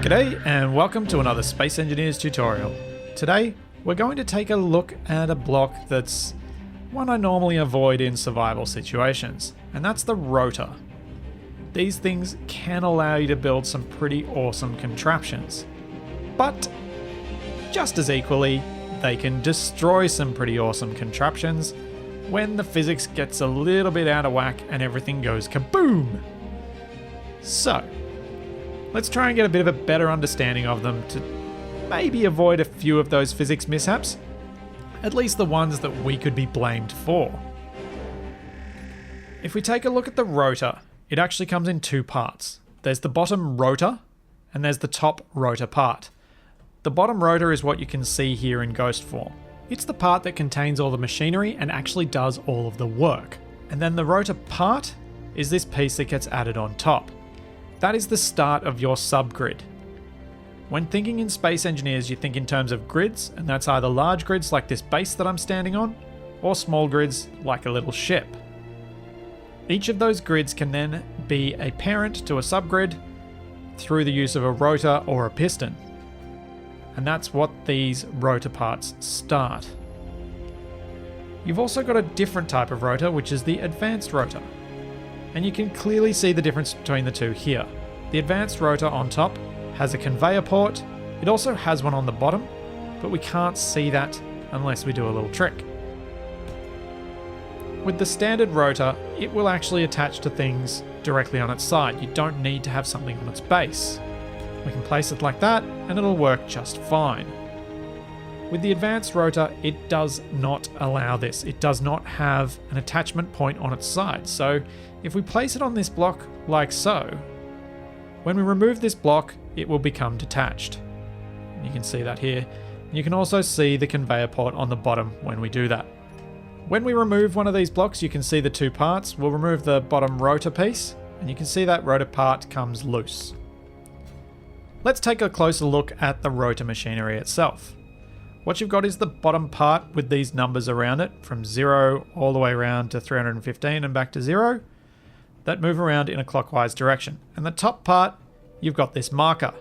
G'day and welcome to another Space Engineers tutorial. Today we're going to take a look at a block that's one I normally avoid in survival situations, and that's the rotor. These things can allow you to build some pretty awesome contraptions, but just as equally they can destroy some pretty awesome contraptions when the physics gets a little bit out of whack and everything goes kaboom! So, let's try and get a bit of a better understanding of them to maybe avoid a few of those physics mishaps, at least the ones that we could be blamed for. If we take a look at the rotor, it actually comes in two parts. There's the bottom rotor and there's the top rotor part. The bottom rotor is what you can see here in ghost form. It's the part that contains all the machinery and actually does all of the work. And then the rotor part is this piece that gets added on top. That is the start of your subgrid. When thinking in Space Engineers, you think in terms of grids, and that's either large grids like this base that I'm standing on, or small grids like a little ship. Each of those grids can then be a parent to a subgrid through the use of a rotor or a piston. And that's what these rotor parts start. You've also got a different type of rotor, which is the advanced rotor. And you can clearly see the difference between the two here. The advanced rotor on top has a conveyor port. It also has one on the bottom, but we can't see that unless we do a little trick. With the standard rotor, it will actually attach to things directly on its side. You don't need to have something on its base. We can place it like that and it'll work just fine. With the advanced rotor, it does not allow this. It does not have an attachment point on its side. So if we place it on this block like so, when we remove this block, it will become detached. You can see that here. You can also see the conveyor port on the bottom when we do that. When we remove one of these blocks, you can see the two parts. We'll remove the bottom rotor piece, and you can see that rotor part comes loose. Let's take a closer look at the rotor machinery itself. What you've got is the bottom part with these numbers around it, from 0 all the way around to 315 and back to 0, that move around in a clockwise direction. And the top part, you've got this marker.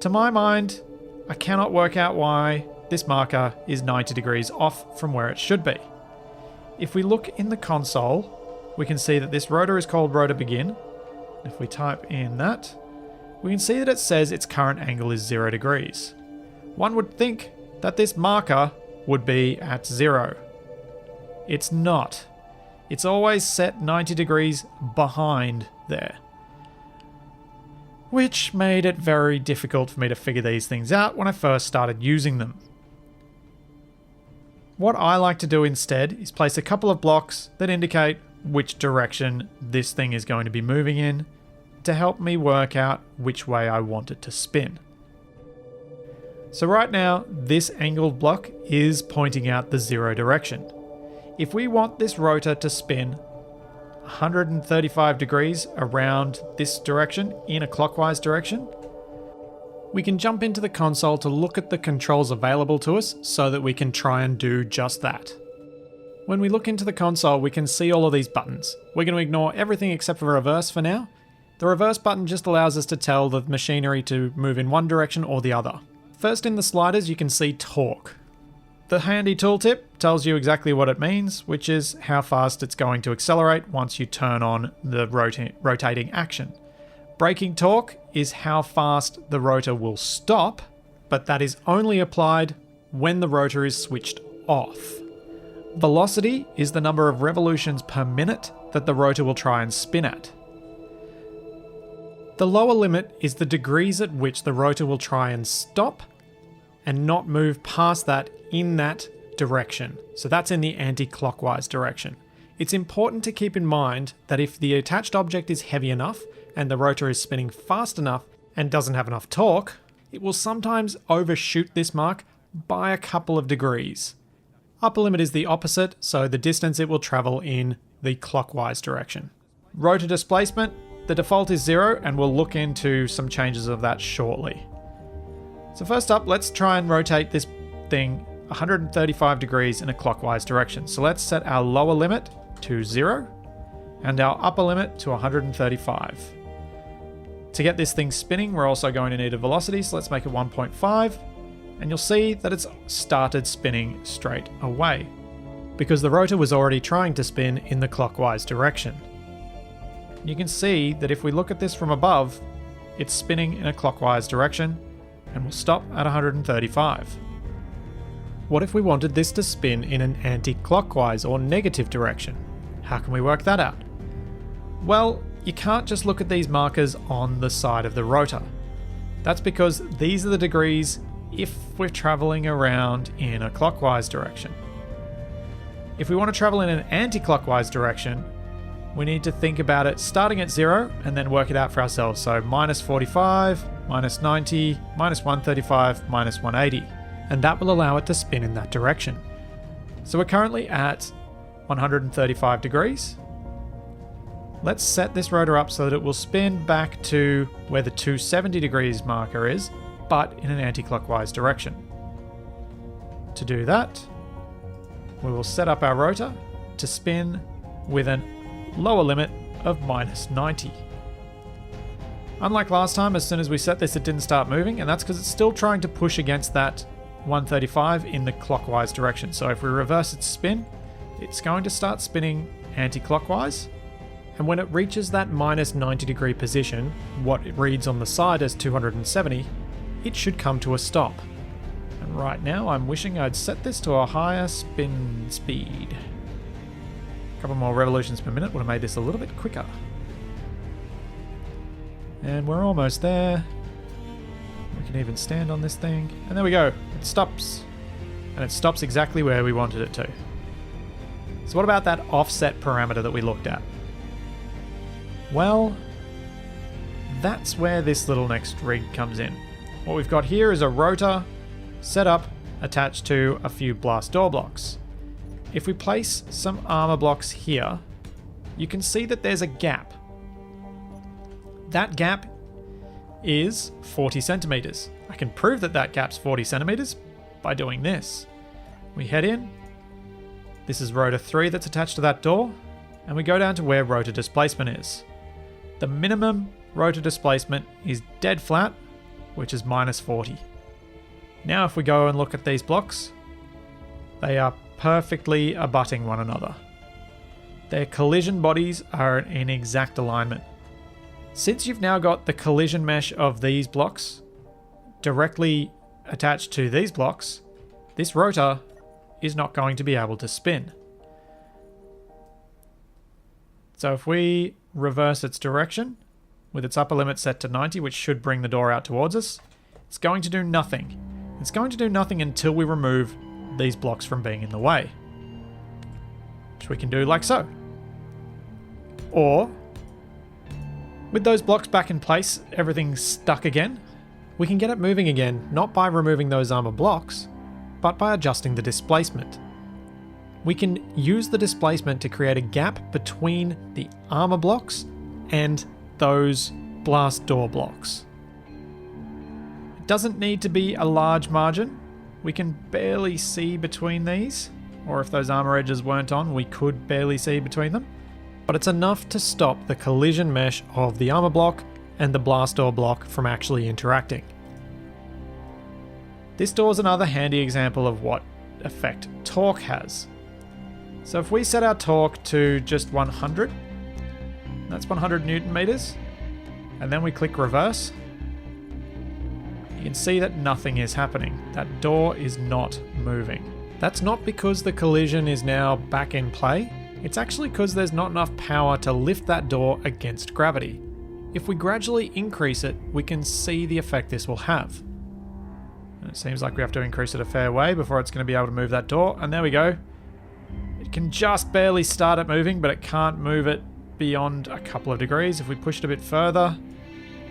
To my mind, I cannot work out why this marker is 90 degrees off from where it should be. If we look in the console, we can see that this rotor is called rotor begin. If we type in that, we can see that it says its current angle is 0 degrees. One would think that this marker would be at 0. It's not. It's always set 90 degrees behind there, which made it very difficult for me to figure these things out when I first started using them. What I like to do instead is place a couple of blocks that indicate which direction this thing is going to be moving in to help me work out which way I want it to spin. So right now, this angled block is pointing out the 0 direction. If we want this rotor to spin 135 degrees around this direction in a clockwise direction, we can jump into the console to look at the controls available to us so that we can try and do just that. When we look into the console, we can see all of these buttons. We're going to ignore everything except for reverse for now. The reverse button just allows us to tell the machinery to move in one direction or the other. First in the sliders, you can see torque. The handy tooltip tells you exactly what it means, which is how fast it's going to accelerate once you turn on the rotating action. Braking torque is how fast the rotor will stop, but that is only applied when the rotor is switched off. Velocity is the number of revolutions per minute that the rotor will try and spin at. The lower limit is the degrees at which the rotor will try and stop and not move past that in that direction. So that's in the anti-clockwise direction. It's important to keep in mind that if the attached object is heavy enough and the rotor is spinning fast enough and doesn't have enough torque, it will sometimes overshoot this mark by a couple of degrees. Upper limit is the opposite, so the distance it will travel in the clockwise direction. Rotor displacement, the default is 0, and we'll look into some changes of that shortly. So first up, let's try and rotate this thing 135 degrees in a clockwise direction. So let's set our lower limit to 0 and our upper limit to 135. To get this thing spinning, we're also going to need a velocity, so let's make it 1.5. And you'll see that it's started spinning straight away, because the rotor was already trying to spin in the clockwise direction. You can see that if we look at this from above, it's spinning in a clockwise direction, and will stop at 135. What if we wanted this to spin in an anti-clockwise or negative direction? How can we work that out? Well, you can't just look at these markers on the side of the rotor. That's because these are the degrees if we're traveling around in a clockwise direction. If we want to travel in an anti-clockwise direction, we need to think about it starting at 0 and then work it out for ourselves. So minus 45, minus 90, minus 135, minus 180. And that will allow it to spin in that direction. So we're currently at 135 degrees. Let's set this rotor up so that it will spin back to where the 270 degrees marker is, but in an anti-clockwise direction. To do that, we will set up our rotor to spin with a lower limit of minus 90. Unlike last time, as soon as we set this, it didn't start moving, and that's because it's still trying to push against that 135 in the clockwise direction. So if we reverse its spin, it's going to start spinning anti-clockwise. And when it reaches that minus 90 degree position, what it reads on the side as 270, it should come to a stop. And right now I'm wishing I'd set this to a higher spin speed. A couple more revolutions per minute would have made this a little bit quicker. And we're almost there. We can even stand on this thing. And there we go. It stops. And it stops exactly where we wanted it to. So what about that offset parameter that we looked at? Well, that's where this little next rig comes in. What we've got here is a rotor set up attached to a few blast door blocks. If we place some armor blocks here, you can see that there's a gap. That gap is 40 centimeters. I can prove that that gap's 40 centimeters by doing this. We head in. This is rotor 3 that's attached to that door, and we go down to where rotor displacement is. The minimum rotor displacement is dead flat, which is minus 40. Now if we go and look at these blocks, they are perfectly abutting one another. Their collision bodies are in exact alignment. Since you've now got the collision mesh of these blocks directly attached to these blocks, this rotor is not going to be able to spin. So if we reverse its direction with its upper limit set to 90, which should bring the door out towards us, it's going to do nothing. It's going to do nothing until we remove these blocks from being in the way, which we can do like so. Or, with those blocks back in place, everything's stuck again, we can get it moving again, not by removing those armor blocks, but by adjusting the displacement. We can use the displacement to create a gap between the armor blocks and those blast door blocks. It doesn't need to be a large margin. We can barely see between these, or if those armor edges weren't on, we could barely see between them. But it's enough to stop the collision mesh of the armor block and the blast door block from actually interacting. This door is another handy example of what effect torque has. So if we set our torque to just 100, that's 100 Newton meters, and then we click reverse, you can see that nothing is happening. That door is not moving. That's not because the collision is now back in play. It's actually because there's not enough power to lift that door against gravity. If we gradually increase it, we can see the effect this will have. And it seems like we have to increase it a fair way before it's going to be able to move that door. And there we go. It can just barely start it moving, but it can't move it beyond a couple of degrees. If we push it a bit further,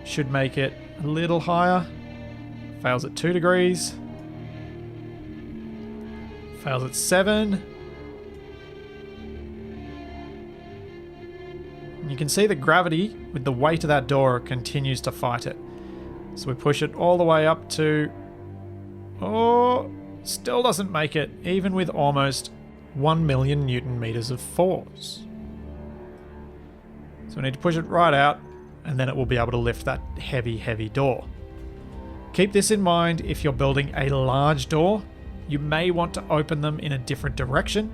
should make it a little higher. Fails at 2 degrees. Fails at 7. And you can see the gravity with the weight of that door continues to fight it. So we push it all the way up to... Oh, still doesn't make it, even with almost 1 million Newton meters of force. So we need to push it right out and then it will be able to lift that heavy door. Keep this in mind if you're building a large door. You may want to open them in a different direction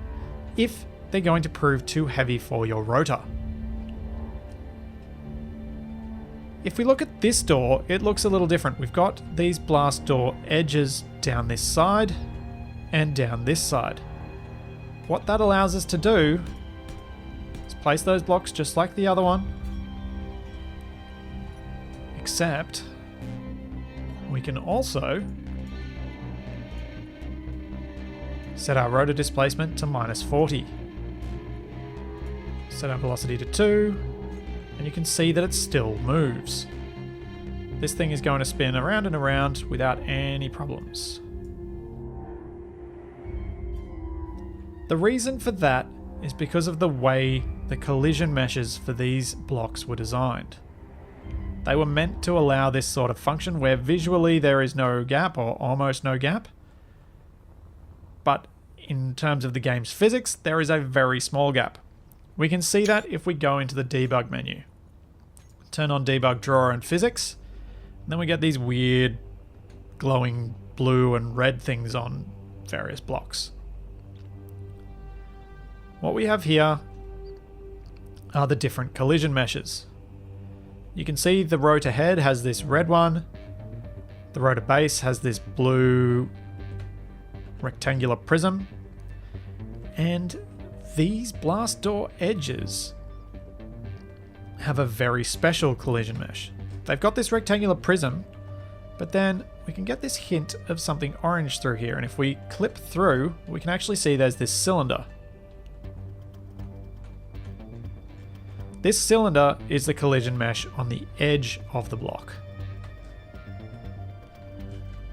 if they're going to prove too heavy for your rotor. If we look at this door, it looks a little different. We've got these blast door edges down this side and down this side. What that allows us to do is place those blocks just like the other one, except we can also set our rotor displacement to -40. Set our velocity to 2, and you can see that it still moves. This thing is going to spin around and around without any problems. The reason for that is because of the way the collision meshes for these blocks were designed. They were meant to allow this sort of function where visually there is no gap or almost no gap, but in terms of the game's physics, there is a very small gap. We can see that if we go into the debug menu. Turn on debug drawer and physics, and then we get these weird glowing blue and red things on various blocks. What we have here are the different collision meshes. You can see the rotor head has this red one, the rotor base has this blue rectangular prism, and these blast door edges have a very special collision mesh. They've got this rectangular prism, but then we can get this hint of something orange through here, and if we clip through, we can actually see there's this cylinder. This cylinder is the collision mesh on the edge of the block.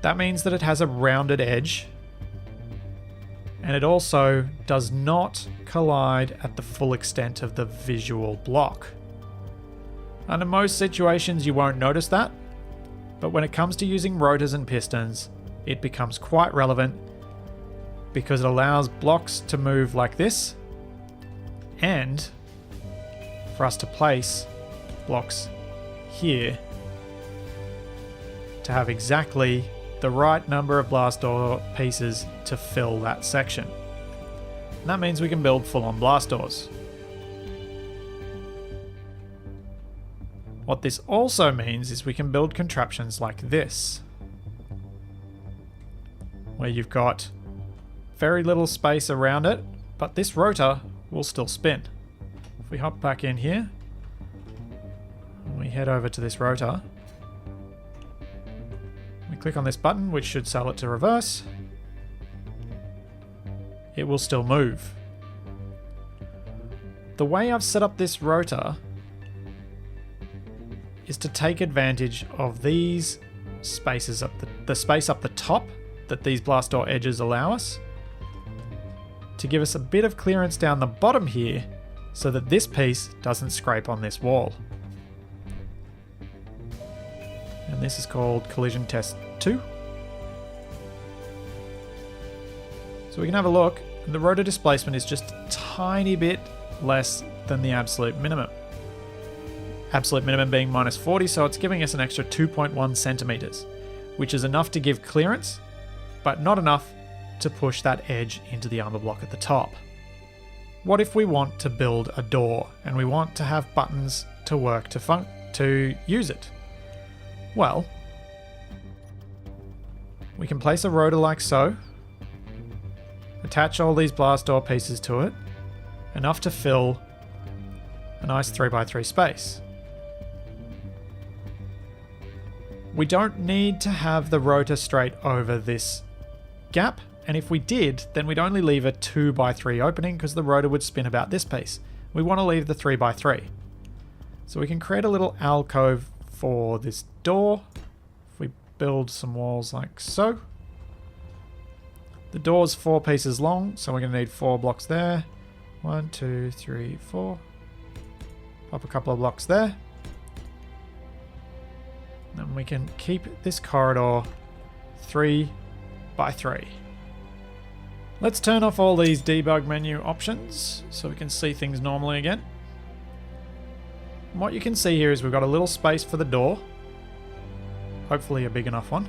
That means that it has a rounded edge, and it also does not collide at the full extent of the visual block. Under most situations you won't notice that, but when it comes to using rotors and pistons, it becomes quite relevant because it allows blocks to move like this, and for us to place blocks here to have exactly the right number of blast door pieces to fill that section. And that means we can build full-on blast doors. What this also means is we can build contraptions like this, where you've got very little space around it, but this rotor will still spin. If we hop back in here, and we head over to this rotor, we click on this button, which should set it to reverse, it will still move. The way I've set up this rotor is to take advantage of these spaces up the space up the top that these blast door edges allow us, to give us a bit of clearance down the bottom here so that this piece doesn't scrape on this wall. And this is called collision test 2. So we can have a look, and the rotor displacement is just a tiny bit less than the absolute minimum. Absolute minimum being -40, so it's giving us an extra 2.1 centimeters, which is enough to give clearance, but not enough to push that edge into the armor block at the top. What if we want to build a door and we want to have buttons to work to use it? Well, we can place a rotor like so, attach all these blast door pieces to it, enough to fill a nice 3x3 space. We don't need to have the rotor straight over this gap, and if we did, then we'd only leave a 2x3 opening because the rotor would spin about this piece. We want to leave the 3x3. So we can create a little alcove for this door. If we build some walls like so. The door's 4 pieces long, so we're going to need 4 blocks there. 1, 2, 3, 4. Pop a couple of blocks there. Then we can keep this corridor 3x3. Let's turn off all these debug menu options so we can see things normally again. And what you can see here is we've got a little space for the door. Hopefully a big enough one.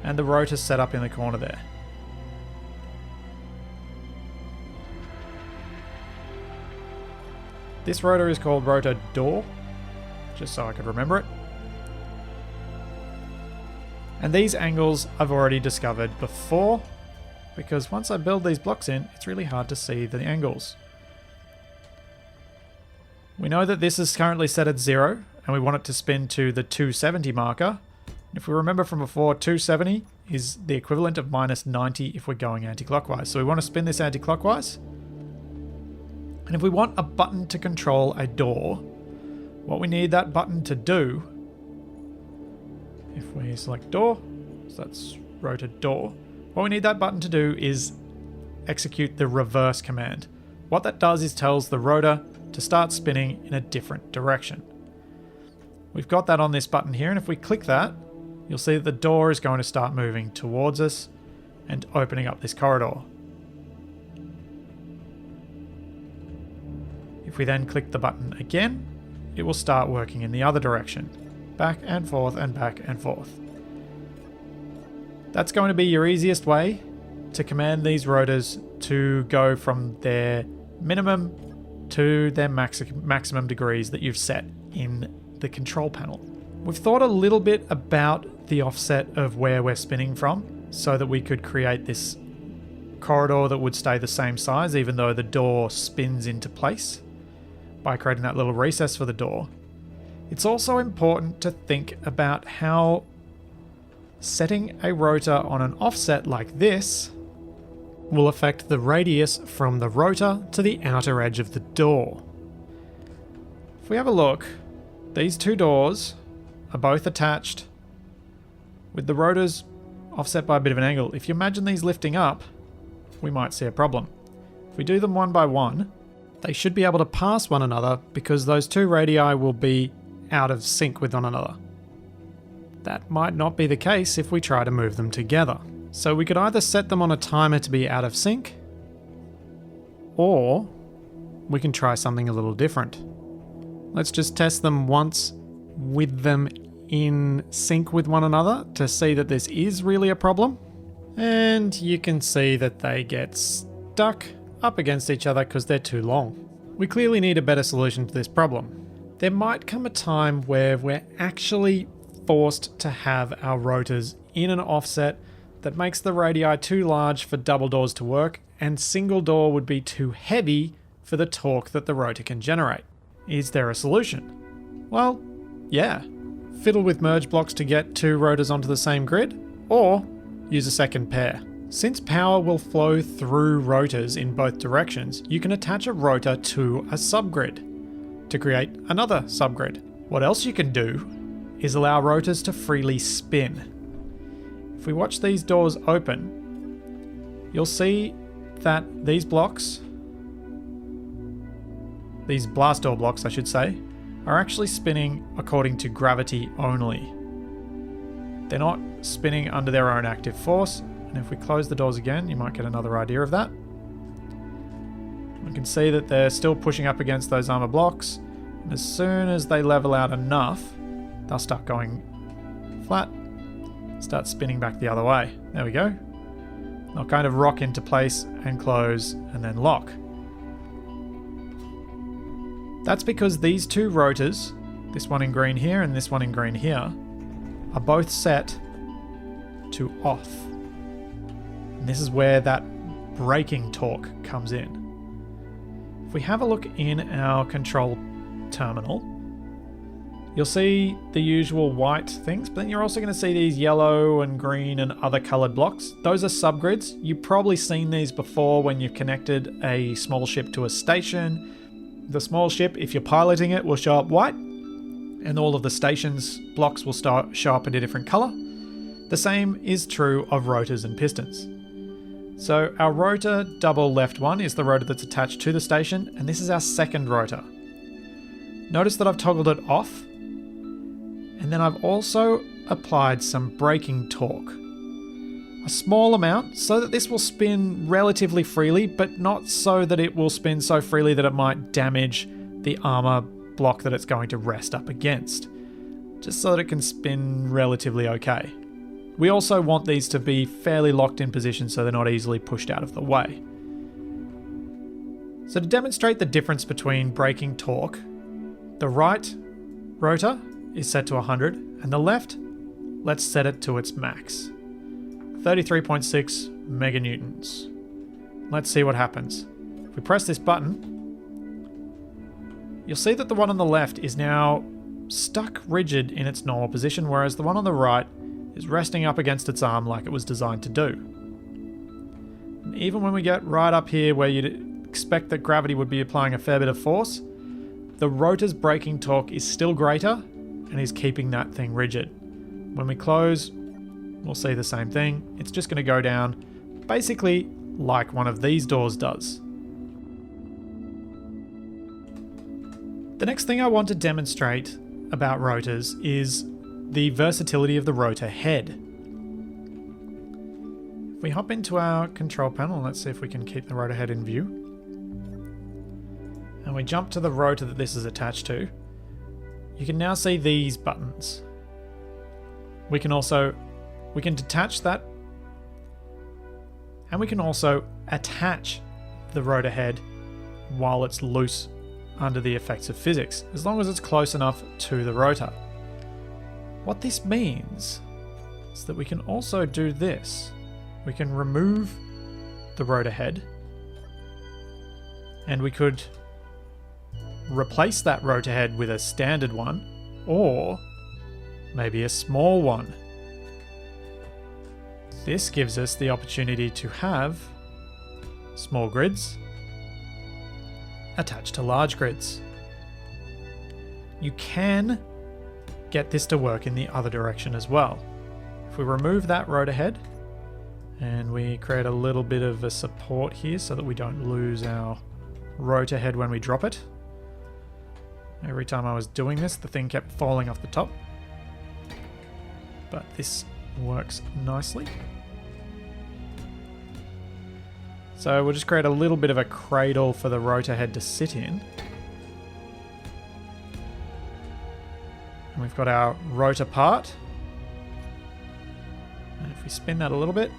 And the rotor set up in the corner there. This rotor is called rotor door, just so I could remember it. And these angles I've already discovered before, because once I build these blocks in, it's really hard to see the angles. We know that this is currently set at 0, and we want it to spin to the 270 marker. If we remember from before, 270 is the equivalent of minus 90 if we're going anti-clockwise. So we want to spin this anti-clockwise. And if we want a button to control a door, what we need that button to do, if we select door, so that's rotor door, what we need that button to do is execute the reverse command. What that does is tells the rotor to start spinning in a different direction. We've got that on this button here, and if we click that, you'll see that the door is going to start moving towards us and opening up this corridor. If we then click the button again, it will start working in the other direction. Back and forth and back and forth. That's going to be your easiest way to command these rotors to go from their minimum to their maximum degrees that you've set in the control panel. We've thought a little bit about the offset of where we're spinning from so that we could create this corridor that would stay the same size even though the door spins into place by creating that little recess for the door. It's also important to think about how setting a rotor on an offset like this will affect the radius from the rotor to the outer edge of the door. If we have a look, these two doors are both attached with the rotors offset by a bit of an angle. If you imagine these lifting up, we might see a problem. If we do them one by one, they should be able to pass one another because those two radii will be out of sync with one another. That might not be the case if we try to move them together. So we could either set them on a timer to be out of sync, or we can try something a little different. Let's just test them once with them in sync with one another to see that this is really a problem. And you can see that they get stuck up against each other because they're too long. We clearly need a better solution to this problem. There might come a time where we're actually forced to have our rotors in an offset that makes the radii too large for double doors to work, and single door would be too heavy for the torque that the rotor can generate. Is there a solution? Well, yeah. Fiddle with merge blocks to get two rotors onto the same grid, or use a second pair. Since power will flow through rotors in both directions, you can attach a rotor to a subgrid to create another subgrid. What else you can do is allow rotors to freely spin. If we watch these doors open, you'll see that these blocks, these blast door blocks I should say, are actually spinning according to gravity only. They're not spinning under their own active force, and if we close the doors again, you might get another idea of that. You can see that they're still pushing up against those armor blocks, and as soon as they level out enough, they'll start going flat, start spinning back the other way. There we go. They'll kind of rock into place and close and then lock. That's because these two rotors, this one in green here and this one in green here, are both set to off. And this is where that braking torque comes in. If we have a look in our control terminal, you'll see the usual white things, but then you're also going to see these yellow and green and other colored blocks. Those are subgrids. You've probably seen these before when you've connected a small ship to a station. The small ship, if you're piloting it, will show up white, and all of the station's blocks will show up in a different color. The same is true of rotors and pistons. So our rotor double left one is the rotor that's attached to the station, and this is our second rotor. Notice that I've toggled it off, and then I've also applied some braking torque. A small amount so that this will spin relatively freely, but not so that it will spin so freely that it might damage the armor block that it's going to rest up against, just so that it can spin relatively okay. We also want these to be fairly locked in position so they're not easily pushed out of the way. So to demonstrate the difference between braking torque, the right rotor is set to 100 and the left, let's set it to its max. 33.6 meganewtons. Let's see what happens. If we press this button, you'll see that the one on the left is now stuck rigid in its normal position, whereas the one on the right is resting up against its arm like it was designed to do. And even when we get right up here where you'd expect that gravity would be applying a fair bit of force, the rotor's braking torque is still greater and is keeping that thing rigid. When we close, we'll see the same thing. It's just going to go down basically like one of these doors does. The next thing I want to demonstrate about rotors is the versatility of the rotor head. If we hop into our control panel, let's see if we can keep the rotor head in view. And we jump to the rotor that this is attached to. You can now see these buttons. We can detach that, and we can also attach the rotor head while it's loose under the effects of physics, as long as it's close enough to the rotor. What this means is that we can also do this. We can remove the rotor head, and we could replace that rotor head with a standard one, or maybe a small one. This gives us the opportunity to have small grids attached to large grids. You can get this to work in the other direction as well. If we remove that rotor head and we create a little bit of a support here so that we don't lose our rotor head when we drop it. Every time I was doing this, the thing kept falling off the top. But this works nicely. So we'll just create a little bit of a cradle for the rotor head to sit in. And we've got our rotor part. And if we spin that a little bit,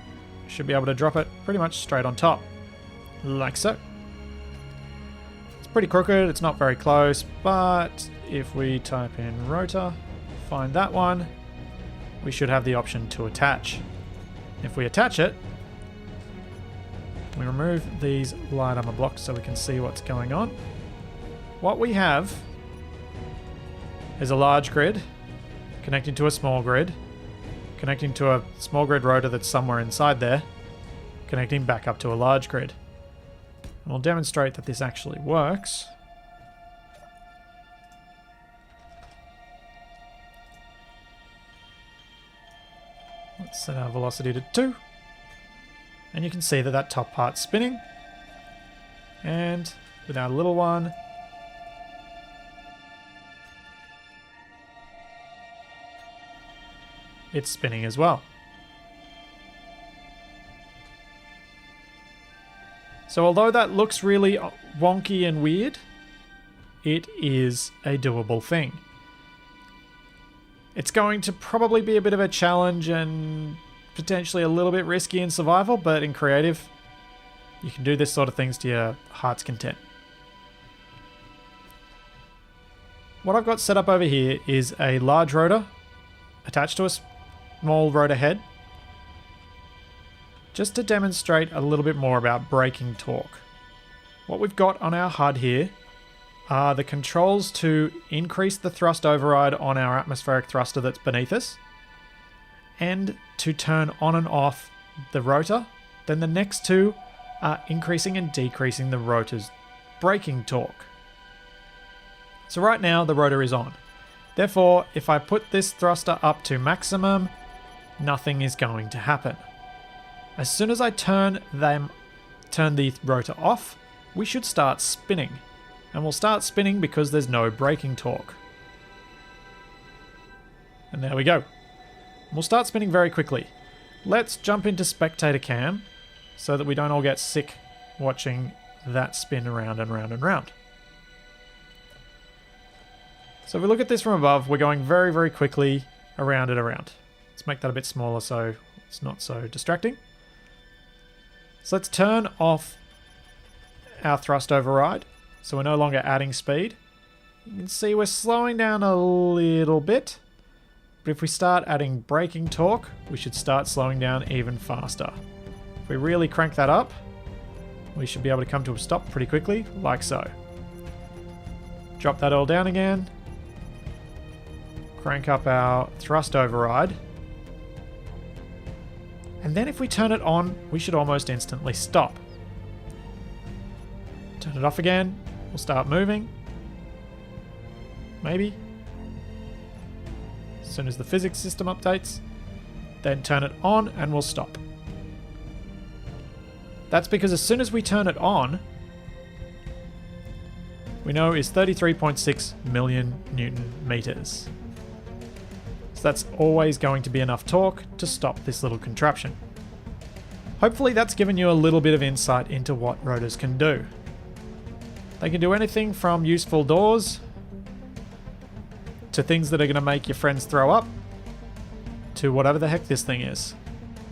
we should be able to drop it pretty much straight on top. Like so. It's pretty crooked, it's not very close, but if we type in rotor, find that one, we should have the option to attach. If we attach it, we remove these light armor blocks so we can see what's going on. What we have is a large grid connecting to a small grid, connecting to a small grid rotor that's somewhere inside there, connecting back up to a large grid. And we'll demonstrate that this actually works. Let's set our velocity to 2. And you can see that that top part's spinning. And with our little one, it's spinning as well. So although that looks really wonky and weird, it is a doable thing. It's going to probably be a bit of a challenge and potentially a little bit risky in survival, but in creative, you can do this sort of things to your heart's content. What I've got set up over here is a large rotor attached to a small rotor head, just to demonstrate a little bit more about braking torque. What we've got on our HUD here are the controls to increase the thrust override on our atmospheric thruster that's beneath us, and to turn on and off the rotor. Then the next two are increasing and decreasing the rotor's braking torque. So right now the rotor is on. Therefore, if I put this thruster up to maximum, nothing is going to happen. As soon as I turn the rotor off, we should start spinning. And we'll start spinning because there's no braking torque. And there we go. We'll start spinning very quickly. Let's jump into spectator cam so that we don't all get sick watching that spin around and round and round. So if we look at this from above, we're going very, very quickly around and around. Let's make that a bit smaller so it's not so distracting. So let's turn off our thrust override. So we're no longer adding speed. You can see we're slowing down a little bit. But if we start adding braking torque, we should start slowing down even faster. If we really crank that up, we should be able to come to a stop pretty quickly, like so. Drop that all down again. Crank up our thrust override. And then if we turn it on, we should almost instantly stop. Turn it off again, we'll start moving. Maybe. As soon as the physics system updates, then turn it on and we'll stop. That's because as soon as we turn it on, we know is 33.6 million Newton meters. So that's always going to be enough torque to stop this little contraption. Hopefully that's given you a little bit of insight into what rotors can do. They can do anything from useful doors to things that are going to make your friends throw up to whatever the heck this thing is.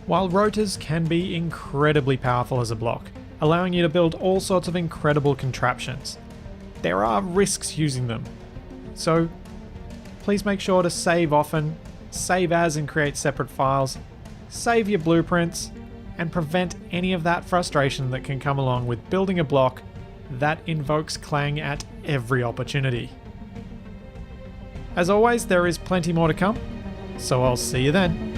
While rotors can be incredibly powerful as a block, allowing you to build all sorts of incredible contraptions, there are risks using them. So please make sure to save often, save as and create separate files, save your blueprints, and prevent any of that frustration that can come along with building a block that invokes clang at every opportunity. As always, there is plenty more to come, so I'll see you then.